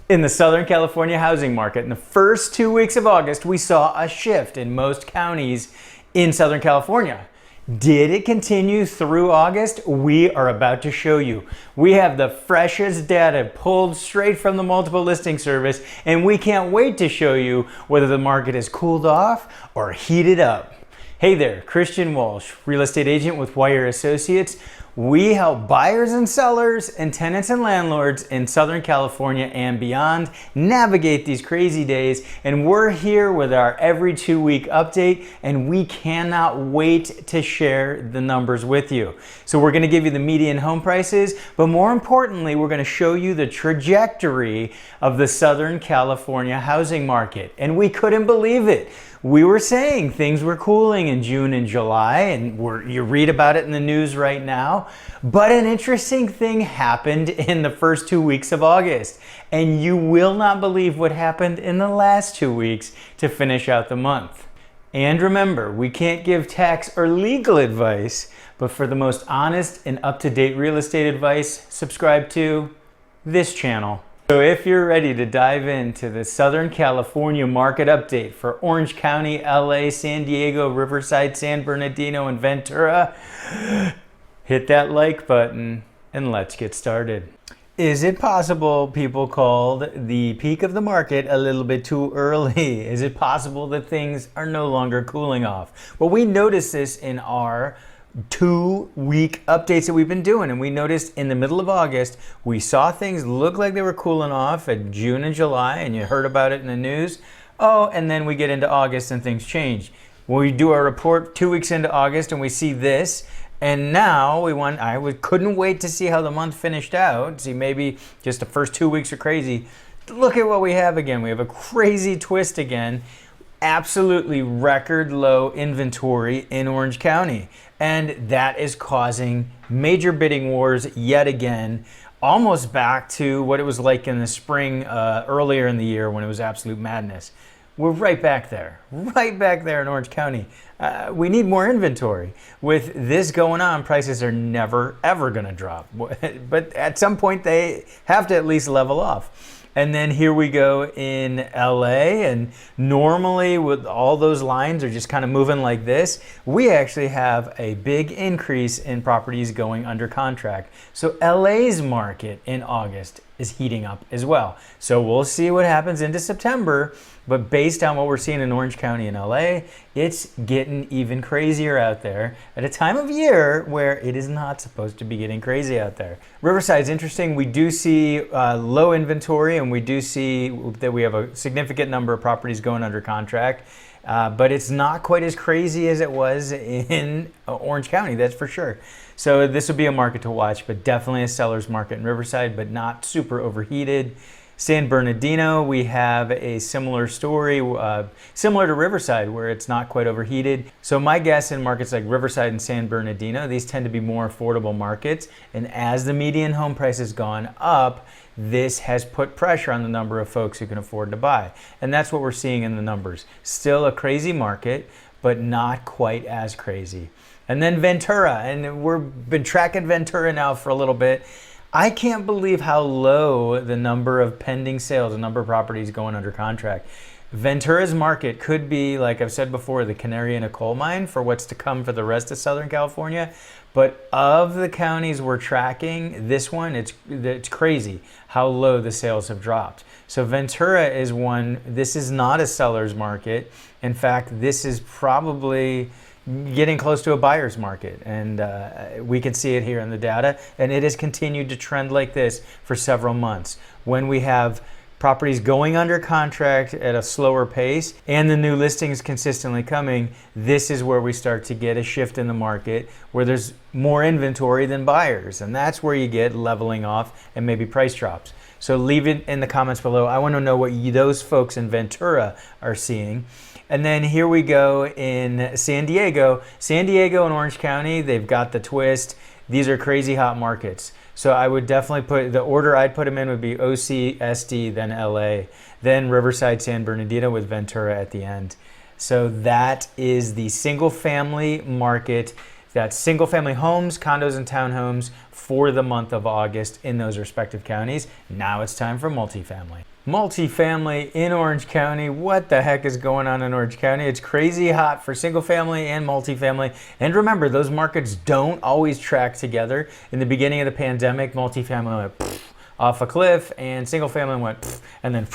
In the Southern California housing market, in the first 2 weeks of August, we saw a shift in most counties in Southern California. Did it continue through August? We are about to show you. We have the freshest data pulled straight from the Multiple Listing Service, and we can't wait to show you whether the market has cooled off or heated up. Hey there, Christian Walsh, real estate agent with Wire Associates. We help buyers and sellers and tenants and landlords in Southern California and beyond navigate these crazy days. And we're here with our every 2 week update, and we cannot wait to share the numbers with you. So we're gonna give you the median home prices, but more importantly, we're gonna show you the trajectory of the Southern California housing market. And we couldn't believe it. We were saying things were cooling in June and July, and you read about it in the news right now. But an interesting thing happened in the first 2 weeks of August, and you will not believe what happened in the last 2 weeks to finish out the month. And remember, we can't give tax or legal advice, but for the most honest and up-to-date real estate advice, subscribe to this channel. So if you're ready to dive into the Southern California market update for Orange County, LA, San Diego, Riverside, San Bernardino, and Ventura, hit that like button and let's get started. Is it possible people called the peak of the market a little bit too early? Is it possible that things are no longer cooling off? Well, we noticed this in our 2 week updates that we've been doing, and we noticed in the middle of August we saw things look like they were cooling off at June and July, and you heard about it in the news. And then we get into August and things change. When we do our report 2 weeks into August and we see this, and now couldn't wait to see how the month finished out. See, maybe just the first 2 weeks are crazy. Look at what we have again. We have a crazy twist again. Absolutely record low inventory in Orange County. And that is causing major bidding wars yet again, almost back to what it was like in the spring earlier in the year when it was absolute madness. We're right back there in Orange County. We need more inventory. With this going on, prices are never, ever gonna drop. But at some point they have to at least level off. And then here we go in LA, and normally with all those lines are just kind of moving like this, we actually have a big increase in properties going under contract. So LA's market in August is heating up as well. So we'll see what happens into September, but based on what we're seeing in Orange County and LA, it's getting even crazier out there at a time of year where it is not supposed to be getting crazy out there. Riverside's interesting. We do see low inventory, and we do see that we have a significant number of properties going under contract, but it's not quite as crazy as it was in Orange County, that's for sure. So this would be a market to watch, but definitely a seller's market in Riverside, but not super overheated. San Bernardino, we have a similar story, similar to Riverside, where it's not quite overheated. So my guess in markets like Riverside and San Bernardino, these tend to be more affordable markets. And as the median home price has gone up, this has put pressure on the number of folks who can afford to buy. And that's what we're seeing in the numbers. Still a crazy market, but not quite as crazy. And then Ventura, and we've been tracking Ventura now for a little bit. I can't believe how low the number of pending sales, the number of properties going under contract. Ventura's market could be, like I've said before, the canary in a coal mine for what's to come for the rest of Southern California. But of the counties we're tracking, this one, it's crazy how low the sales have dropped. So Ventura is one, this is not a seller's market. In fact, this is probably getting close to a buyer's market, and we can see it here in the data, and it has continued to trend like this for several months. When we have properties going under contract at a slower pace and the new listings consistently coming, this is where we start to get a shift in the market where there's more inventory than buyers, and that's where you get leveling off and maybe price drops. So leave it in the comments below. I want to know what those folks in Ventura are seeing. And then here we go in San Diego. San Diego and Orange County, they've got the twist. These are crazy hot markets. So I would definitely put, the order I'd put them in would be OC, SD, then LA, then Riverside, San Bernardino with Ventura at the end. So that is the single family market. That's single family homes, condos, and townhomes for the month of August in those respective counties. Now it's time for multifamily. Multifamily in Orange County. What the heck is going on in Orange County? It's crazy hot for single family and multifamily. And remember, those markets don't always track together. In the beginning of the pandemic, multifamily went off a cliff and single family went and then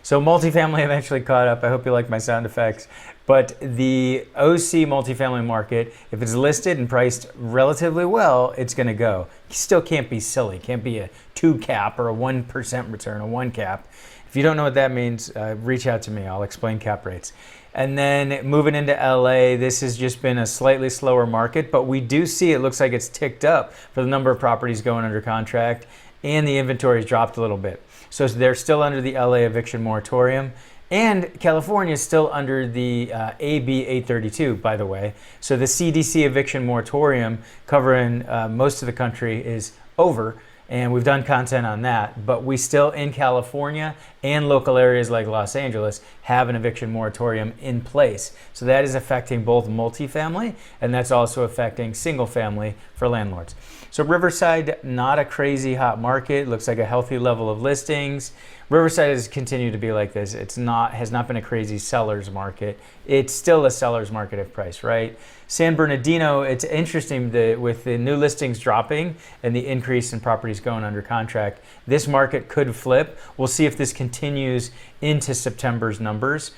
so multifamily eventually caught up. I hope you like my sound effects. But the OC multifamily market, if it's listed and priced relatively well, it's going to go. You still can't be silly. Can't be a 2 cap or a 1% return, a 1 cap. If you don't know what that means, reach out to me. I'll explain cap rates. And then moving into LA, this has just been a slightly slower market, but we do see it looks like it's ticked up for the number of properties going under contract, and the inventory's dropped a little bit. So they're still under the LA eviction moratorium. And California is still under the AB 832, by the way. So the CDC eviction moratorium covering most of the country is over, and we've done content on that. But we still, in California and local areas like Los Angeles, have an eviction moratorium in place. So that is affecting both multifamily, and that's also affecting single family for landlords. So Riverside, not a crazy hot market. Looks like a healthy level of listings. Riverside has continued to be like this. Has not been a crazy seller's market. It's still a seller's market of price, right? San Bernardino, it's interesting that with the new listings dropping and the increase in properties going under contract, this market could flip. We'll see if this continues into September's numbers.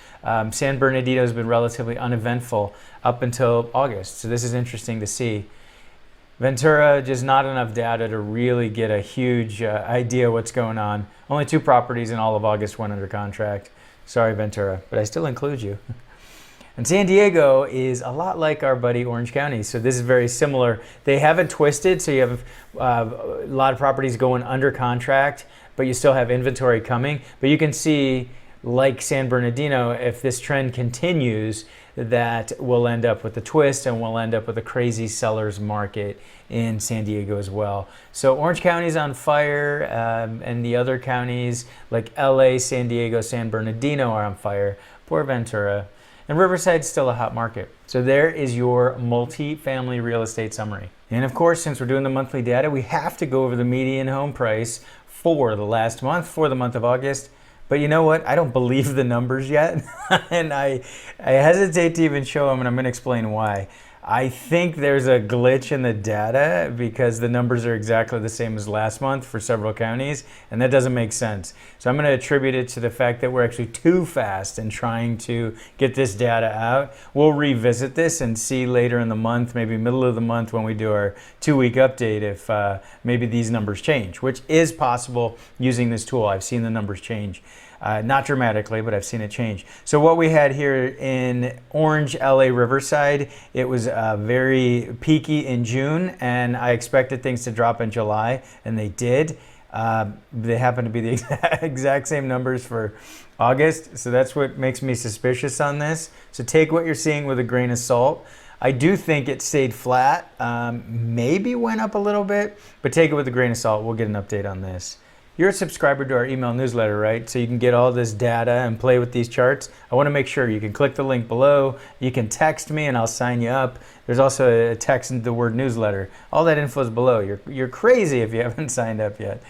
San Bernardino has been relatively uneventful up until August. So this is interesting to see. Ventura, just not enough data to really get a huge idea what's going on. Only 2 properties in all of August went under contract. Sorry, Ventura, but I still include you. And San Diego is a lot like our buddy Orange County, so this is very similar. They haven't twisted, so you have a lot of properties going under contract, but you still have inventory coming. But you can see, like San Bernardino, if this trend continues, that we'll end up with a twist and we'll end up with a crazy seller's market in San Diego as well. So Orange County's on fire, and the other counties like LA, San Diego, San Bernardino are on fire. Poor Ventura. And Riverside's still a hot market. So there is your multi-family real estate summary. And of course, since we're doing the monthly data, we have to go over the median home price for the last month, for the month of August. But you know what? I don't believe the numbers yet. And I hesitate to even show them, and I'm going to explain why. I think there's a glitch in the data because the numbers are exactly the same as last month for several counties, and that doesn't make sense. So I'm going to attribute it to the fact that we're actually too fast in trying to get this data out. We'll revisit this and see later in the month, maybe middle of the month when we do our 2-week update, if maybe these numbers change, which is possible using this tool. I've seen the numbers change. Not dramatically, but I've seen it change. So what we had here in Orange, LA, Riverside, it was very peaky in June, and I expected things to drop in July, and they did. They happen to be the exact same numbers for August, so that's what makes me suspicious on this. So take what you're seeing with a grain of salt. I do think it stayed flat, maybe went up a little bit, but take it with a grain of salt. We'll get an update on this. You're a subscriber to our email newsletter, right? So you can get all this data and play with these charts. I want to make sure you can click the link below. You can text me and I'll sign you up. There's also a text in the word newsletter. All that info is below. You're crazy if you haven't signed up yet.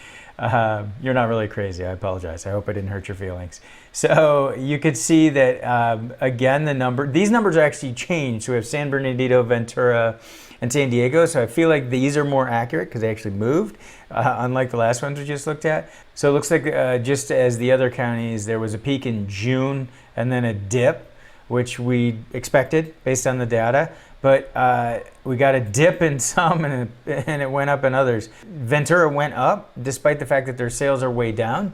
You're not really crazy. I apologize. I hope I didn't hurt your feelings. So you could see that, again, these numbers are actually changed. So we have San Bernardino, Ventura, and San Diego. So I feel like these are more accurate because they actually moved, unlike the last ones we just looked at. So it looks like just as the other counties, there was a peak in June and then a dip, which we expected based on the data. But we got a dip in some and it went up in others. Ventura went up despite the fact that their sales are way down,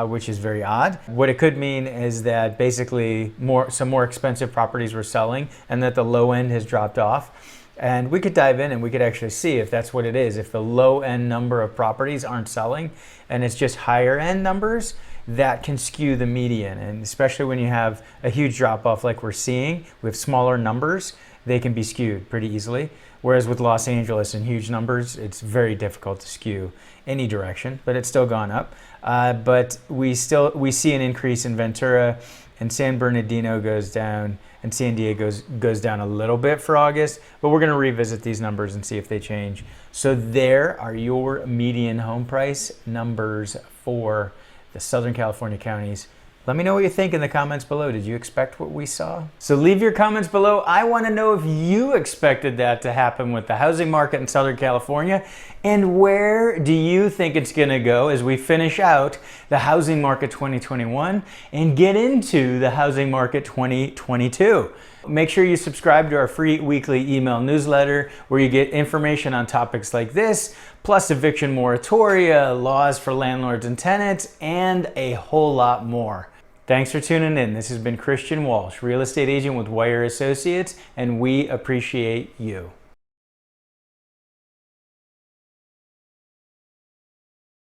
which is very odd. What it could mean is that basically some more expensive properties were selling and that the low end has dropped off. And we could dive in and we could actually see if that's what it is. If the low end number of properties aren't selling and it's just higher end numbers, that can skew the median. And especially when you have a huge drop off like we're seeing with smaller numbers, they can be skewed pretty easily. Whereas with Los Angeles and huge numbers, it's very difficult to skew any direction, but it's still gone up. But we see an increase in Ventura, and San Bernardino goes down, and San Diego goes down a little bit for August, but we're going to revisit these numbers and see if they change. So there are your median home price numbers for the Southern California counties. Let me know what you think in the comments below. Did you expect what we saw? So leave your comments below. I want to know if you expected that to happen with the housing market in Southern California, and where do you think it's going to go as we finish out the housing market 2021 and get into the housing market 2022. Make sure you subscribe to our free weekly email newsletter where you get information on topics like this, plus eviction moratoria, laws for landlords and tenants, and a whole lot more. Thanks for tuning in. This has been Christian Walsh, real estate agent with Wire Associates, and we appreciate you.